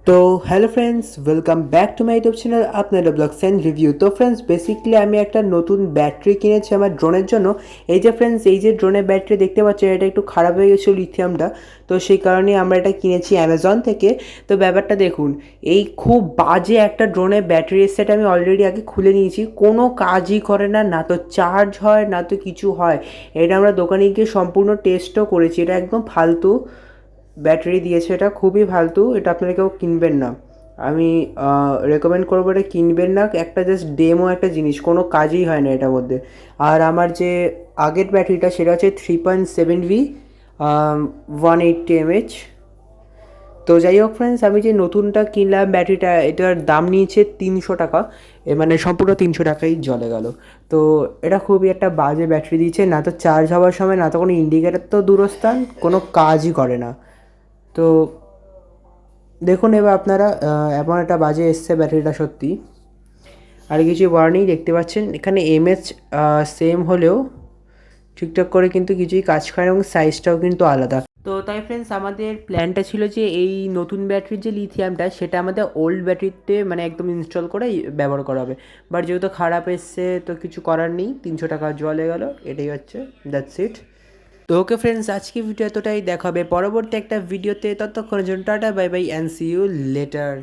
তো hello friends, welcome back to my YouTube channel আপনারা blogs and review. তো friends, basically আমি একটা নতুন ব্যাটারি কিনেছি আমার ড্রোনের জন্য। এই যে ফ্রেন্ডস, এই যে ড্রোনের ব্যাটারি দেখতে পাচ্ছেন, এটা একটু খারাপ হয়ে গেছিলো লিথিয়ামটা, তো সেই কারণে আমরা এটা কিনেছি অ্যামাজন থেকে। তো ব্যাপারটা দেখুন, এই খুব বাজে একটা ড্রোনের ব্যাটারি সেট আমি অলরেডি আগে খুলে নিয়েছি, কোনো কাজই করে না, না তো চার্জ হয় না তো কিছু হয়। এটা আমরা দোকানে গিয়ে সম্পূর্ণ টেস্টও করেছি, এটা একদম ফালতু ব্যাটারি দিয়েছে, এটা খুবই ফালতু, এটা আপনারা কেউ কিনবেন না। আমি রেকমেন্ড করবো এটা কিনবেন না, একটা জাস্ট ডেমো একটা জিনিস, কোনো কাজই হয় না এটার মধ্যে। আর আমার যে আগের ব্যাটারিটা সেটা হচ্ছে 3.7V 180 mAh। তো যাই হোক ফ্রেন্ডস, আমি যে নতুনটা কিনলাম ব্যাটারিটা, এটার দাম নিয়েছে 300 টাকা, মানে সম্পূর্ণ 300 টাকাই জলে গেল। তো এটা খুবই একটা বাজে ব্যাটারি দিয়েছে, না তো চার্জ হওয়ার সময় না তো কোনো ইন্ডিকেটার, তো দূরস্থান কোনো কাজই করে না। তো দেখুন এবার আপনারা, এমন একটা বাজে এসছে ব্যাটারিটা সত্যি। আর কিছু বলার নেই, দেখতে পাচ্ছেন এখানে এমএএইচ সেম হলেও ঠিকঠাক করে কিন্তু কিছুই কাজ করে না, এবং সাইজটাও কিন্তু আলাদা। তো তাই ফ্রেন্ডস, আমাদের প্ল্যানটা ছিল যে এই নতুন ব্যাটারির যে লিথিয়ামটা সেটা আমাদের ওল্ড ব্যাটারিতে মানে একদম ইনস্টল করে ব্যবহার করা হবে। বাট যেহেতু খারাপ এসছে তো কিছু করার নেই, 300 টাকা জলে গেল, এটাই হচ্ছে, দ্যাটস ইট। তো ওকে ফ্রেন্ডস, আজকে ভিডিও এতটাই, দেখা হবে পরবর্তী একটা ভিডিওতে। ততক্ষণের জন্য tata, bye bye and see you letter.